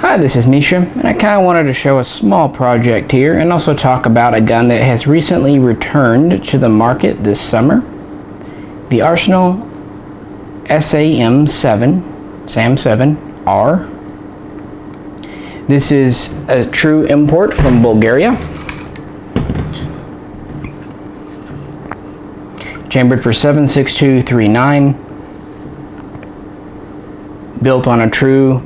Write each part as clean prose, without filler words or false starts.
Hi, this is Misha, and I kind of wanted to show a small project here and also talk about a gun that has recently returned to the market this summer. The Arsenal SAM7R. This is a true import from Bulgaria. Chambered for 7.6239. Built on a true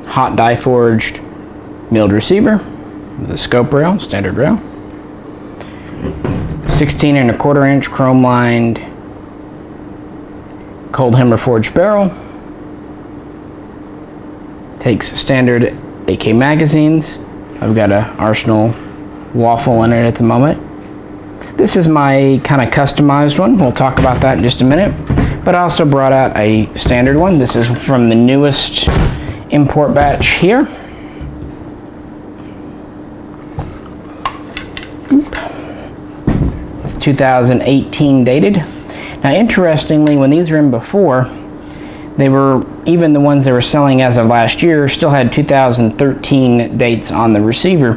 hot die forged milled receiver with a scope rail, standard rail. 16.25-inch chrome lined cold hammer forged barrel. Takes standard AK magazines. I've got a Arsenal waffle in it at the moment. This is my kind of customized one. We'll talk about that in just a minute. But I also brought out a standard one. This is from the newest import batch here. It's 2018 dated. Now interestingly, when these were in before, they were, even the ones they were selling as of last year, still had 2013 dates on the receiver.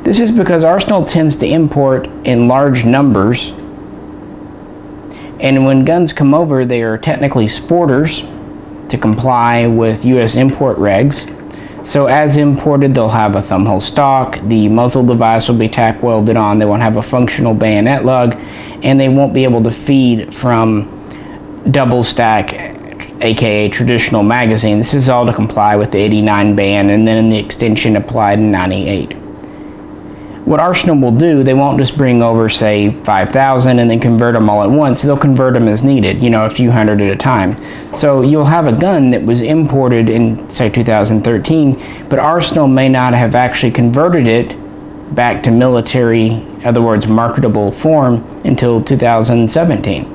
This is because Arsenal tends to import in large numbers, and when guns come over, they are technically sporters to comply with US import regs. So as imported, they'll have a thumbhole stock, the muzzle device will be tack welded on, they won't have a functional bayonet lug, and they won't be able to feed from double stack, aka traditional magazine. This is all to comply with the 89 ban, and then the extension applied in 98. What Arsenal will do, they won't just bring over, say, 5,000 and then convert them all at once. They'll convert them as needed, you know, a few hundred at a time. So you'll have a gun that was imported in, say, 2013, but Arsenal may not have actually converted it back to military, in other words, marketable form until 2017.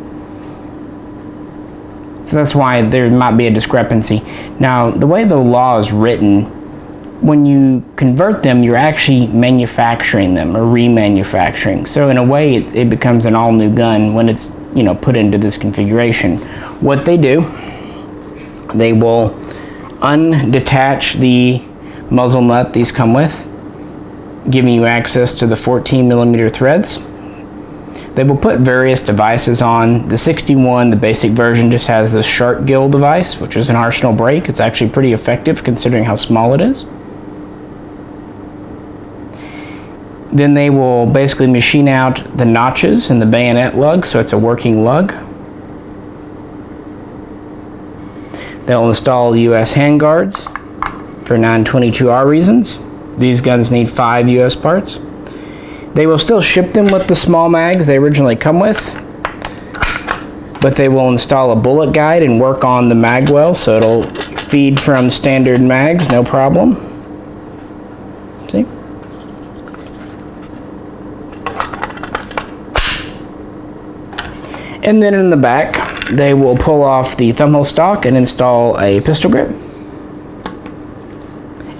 So that's why there might be a discrepancy. Now, the way the law is written, when you convert them, you're actually manufacturing them or remanufacturing. So in a way, it becomes an all-new gun when it's, you know, put into this configuration. What they do, they will undetach the muzzle nut these come with, giving you access to the 14mm threads. They will put various devices on. The 61, the basic version, just has this shark gill device, which is an Arsenal brake. It's actually pretty effective considering how small it is. Then they will basically machine out the notches in the bayonet lug, so it's a working lug. They'll install US handguards for 922R reasons. These guns need 5 US parts. They will still ship them with the small mags they originally come with, but they will install a bullet guide and work on the mag well, so it'll feed from standard mags, no problem. See? And then in the back, they will pull off the thumbhole stock and install a pistol grip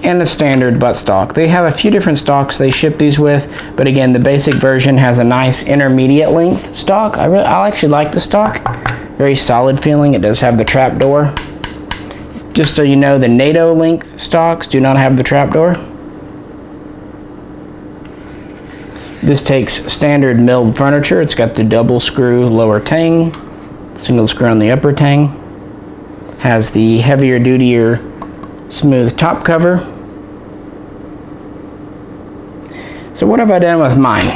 and a standard butt stock. They have a few different stocks they ship these with, but again, the basic version has a nice intermediate length stock. I actually like the stock. Very solid feeling. It does have the trap door. Just so you know, the NATO length stocks do not have the trap door. This takes standard milled furniture. It's got the double screw lower tang, single screw on the upper tang. Has the heavier, dutier, smooth top cover. So what have I done with mine?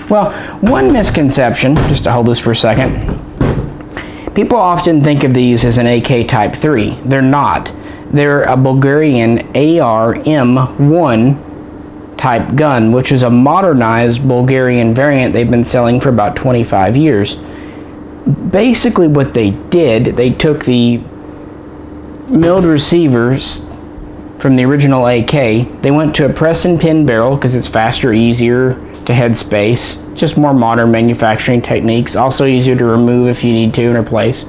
Well, one misconception, just to hold this for a second. People often think of these as an AK Type 3. They're not. They're a Bulgarian AR-M9 type gun, which is a modernized Bulgarian variant they've been selling for about 25 years. Basically what they did, they took the milled receivers from the original AK, they went to a press and pin barrel because it's faster, easier to head space, just more modern manufacturing techniques, also easier to remove if you need to and replace.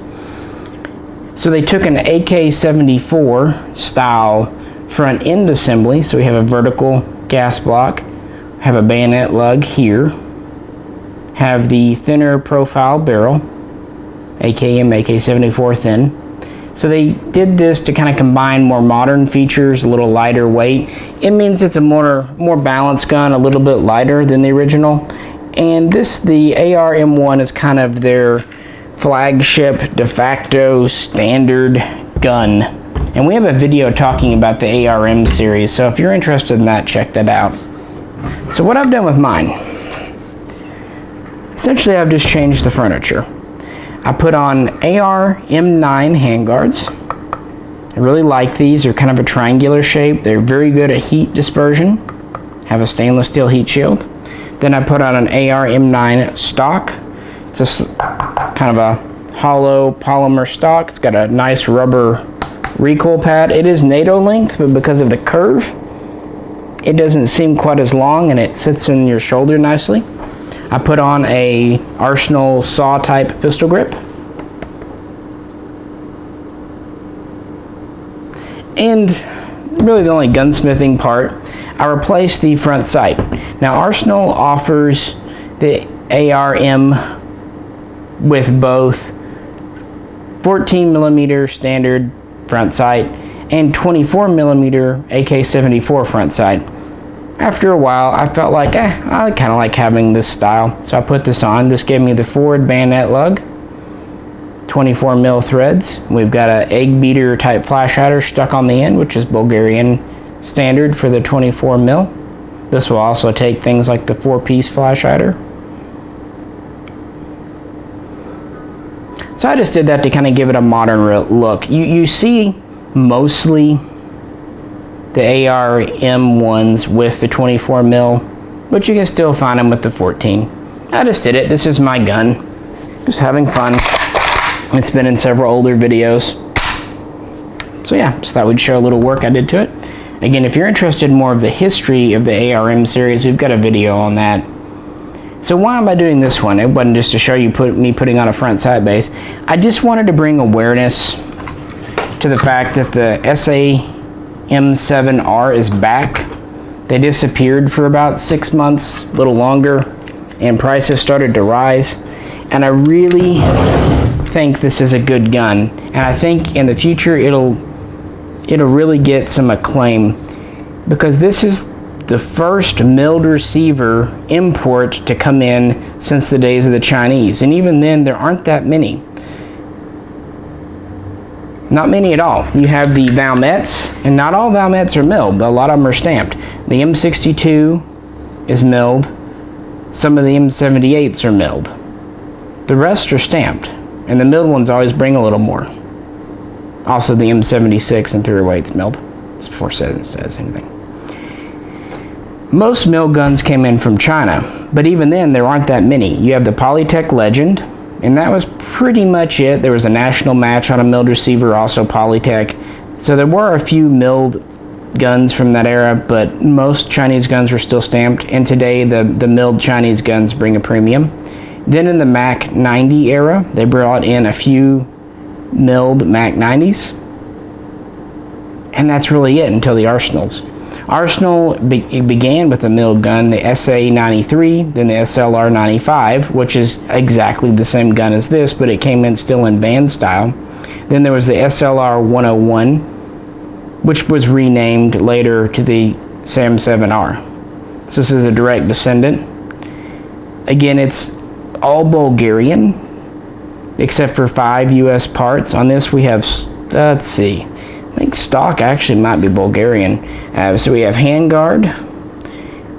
So they took an AK-74 style front end assembly, so we have a vertical gas block, have a bayonet lug here, have the thinner profile barrel, AKM AK-74 thin, So they did this to kind of combine more modern features, a little lighter weight. It means it's a more balanced gun, a little bit lighter than the original. And the AR-M1 is kind of their flagship, de facto, standard gun. And we have a video talking about the AR-M series, so if you're interested in that, check that out. So what I've done with mine, essentially I've just changed the furniture. I put on AR-M9 handguards. I really like these. They're kind of a triangular shape. They're very good at heat dispersion. Have a stainless steel heat shield. Then I put on an AR-M9 stock. It's a kind of a hollow polymer stock. It's got a nice rubber recoil pad. It is NATO length, but because of the curve, it doesn't seem quite as long, and it sits in your shoulder nicely. I put on a Arsenal saw type pistol grip. And really the only gunsmithing part, I replaced the front sight. Now Arsenal offers the AR-M with both 14mm standard front sight and 24mm AK-74 front sight. After a while, I felt like, I kind of like having this style. So I put this on. This gave me the forward bayonet lug, 24mm threads. We've got an egg beater type flash hider stuck on the end, which is Bulgarian standard for the 24mm. This will also take things like the 4-piece flash hider. So I just did that to kind of give it a modern look. You see mostly the AR-M ones with the 24mm, but you can still find them with the 14. I just did it. This is my gun. Just having fun. It's been in several older videos. So yeah, just thought we'd show a little work I did to it. Again, if you're interested in more of the history of the AR-M series, we've got a video on that. So why am I doing this one? It wasn't just to show you me putting on a front sight base. I just wanted to bring awareness to the fact that the SAM7R is back. They disappeared for about 6 months, a little longer, and prices started to rise. And I really think this is a good gun. And I think in the future it'll really get some acclaim, because this is the first milled receiver import to come in since the days of the Chinese. And even then, there aren't that many. Not many at all. You have the Valmets, and not all Valmets are milled. A lot of them are stamped. The M62 is milled. Some of the M78s are milled. The rest are stamped, and the milled ones always bring a little more. Also, the M76 and 308's milled. Just before it says anything. Most milled guns came in from China, but even then, there aren't that many. You have the Polytech Legend, and that was pretty much it. There was a national match on a milled receiver, also Polytech. So there were a few milled guns from that era, but most Chinese guns were still stamped, and today the milled Chinese guns bring a premium. Then in the Mac 90 era, they brought in a few milled Mac 90s, and that's really it until the Arsenals. Arsenal began with a milled gun, the SA93, then the SLR95, which is exactly the same gun as this, but it came in still in band style. Then there was the SLR101, which was renamed later to the SAM7R. So this is a direct descendant. Again, it's all Bulgarian, except for 5 US parts. On this we have, let's see, I think stock actually might be Bulgarian. So we have handguard.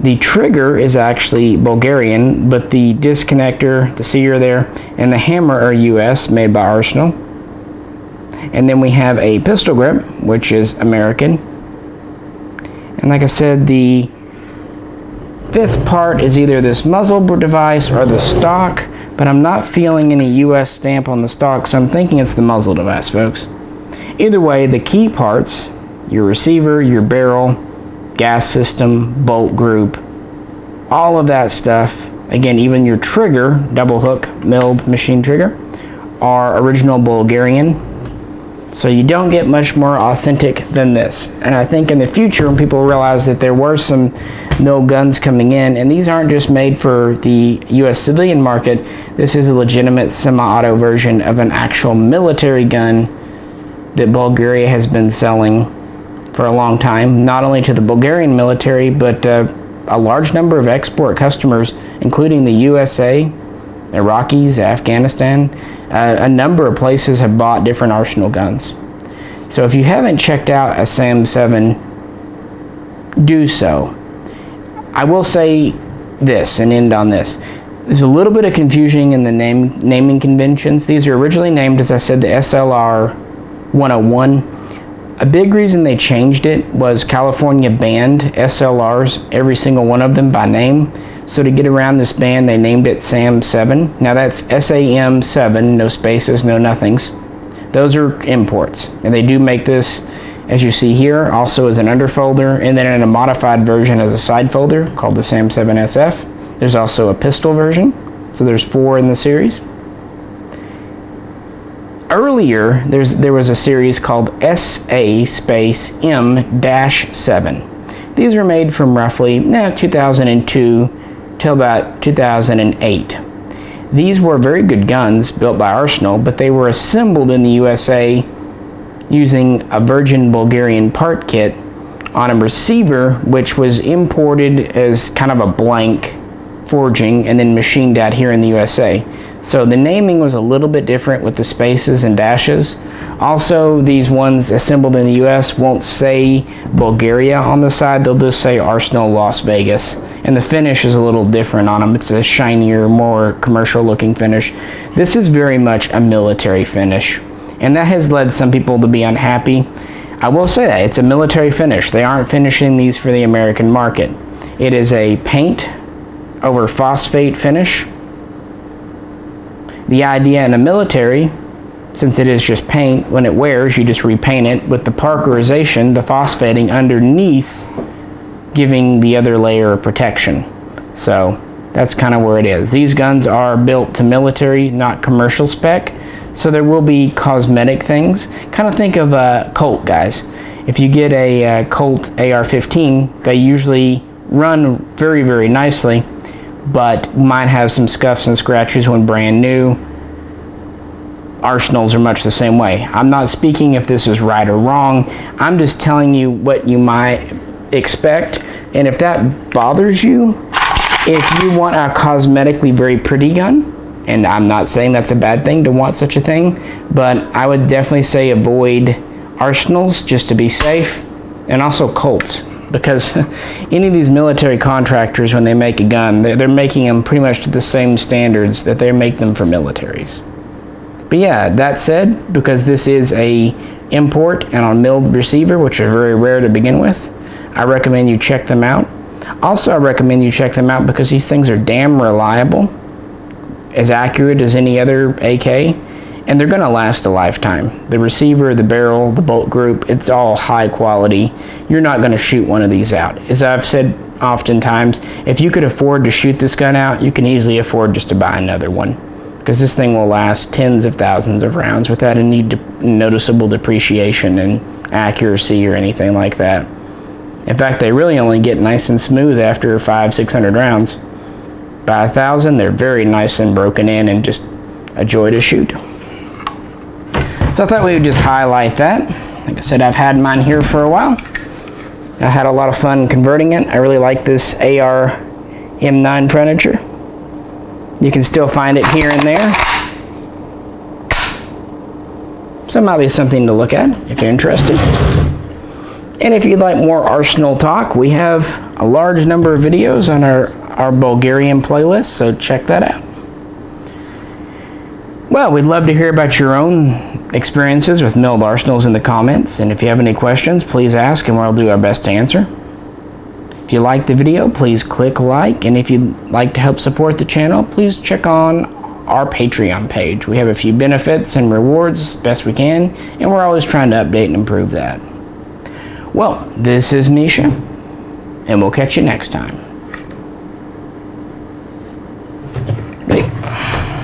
The trigger is actually Bulgarian, but the disconnector, the sear there, and the hammer are US, made by Arsenal. And then we have a pistol grip, which is American. And like I said, the 5th part is either this muzzle device or the stock, but I'm not feeling any US stamp on the stock, so I'm thinking it's the muzzle device, folks. Either way, the key parts, your receiver, your barrel, gas system, bolt group, all of that stuff, again, even your trigger, double hook, milled machine trigger, are original Bulgarian. So you don't get much more authentic than this. And I think in the future, when people realize that there were some milled guns coming in, and these aren't just made for the US civilian market, this is a legitimate semi-auto version of an actual military gun that Bulgaria has been selling for a long time, not only to the Bulgarian military, but a large number of export customers, including the USA, Iraqis, Afghanistan. A number of places have bought different arsenal guns. So if you haven't checked out a SAM7, do so. I will say this and end on this. There's a little bit of confusion in the naming conventions. These were originally named, as I said, the SLR 101. A big reason they changed it was California banned SLRs, every single one of them, by name. So to get around this ban, they named it SAM7. Now that's SAM7, no spaces, no nothings. Those are imports, and they do make this, as you see here, also as an underfolder, and then in a modified version as a side folder called the SAM7SF. There's also a pistol version, so there's 4 in the series. Earlier, there was a series called SA-M-7. These were made from roughly 2002 till about 2008. These were very good guns built by Arsenal, but they were assembled in the USA using a virgin Bulgarian part kit on a receiver which was imported as kind of a blank forging and then machined out here in the USA. So the naming was a little bit different with the spaces and dashes. Also, these ones assembled in the US won't say Bulgaria on the side, they'll just say Arsenal Las Vegas. And the finish is a little different on them. It's a shinier, more commercial looking finish. This is very much a military finish, and that has led some people to be unhappy. I will say that it's a military finish. They aren't finishing these for the American market. It is a paint over phosphate finish. The idea in the military, since it is just paint, when it wears, you just repaint it with the parkerization, the phosphating underneath, giving the other layer of protection. So that's kind of where it is. These guns are built to military, not commercial spec, so there will be cosmetic things. Kind of think of Colt, guys. If you get a Colt AR-15, they usually run very, very nicely, but might have some scuffs and scratches when brand new. Arsenals are much the same way. I'm not speaking if this is right or wrong. I'm just telling you what you might expect, and if that bothers you, if you want a cosmetically very pretty gun, and I'm not saying that's a bad thing to want such a thing, but I would definitely say avoid Arsenals just to be safe, and also Colts, because any of these military contractors, when they make a gun, they're making them pretty much to the same standards that they make them for militaries. But yeah, that said, because this is a import and on milled receiver, which are very rare to begin with, I recommend you check them out. Also, I recommend you check them out because these things are damn reliable, as accurate as any other AK, and they're going to last a lifetime. The receiver, the barrel, the bolt group, it's all high quality. You're not going to shoot one of these out. As I've said oftentimes, if you could afford to shoot this gun out, you can easily afford just to buy another one, because this thing will last tens of thousands of rounds without any noticeable depreciation in accuracy or anything like that. In fact, they really only get nice and smooth after 500-600 rounds. By 1,000, they're very nice and broken in and just a joy to shoot. So I thought we would just highlight that. Like I said, I've had mine here for a while. I had a lot of fun converting it. I really like this AR-M9 Predator. You can still find it here and there. So it might be something to look at if you're interested. And if you'd like more Arsenal talk, we have a large number of videos on our Bulgarian playlist, so check that out. Well, we'd love to hear about your own experiences with milled arsenals in the comments, and if you have any questions, please ask and we'll do our best to answer. If you liked the video, please click like, and if you'd like to help support the channel, please check on our Patreon page. We have a few benefits and rewards as best we can, and we're always trying to update and improve that. Well, this is Misha, and we'll catch you next time.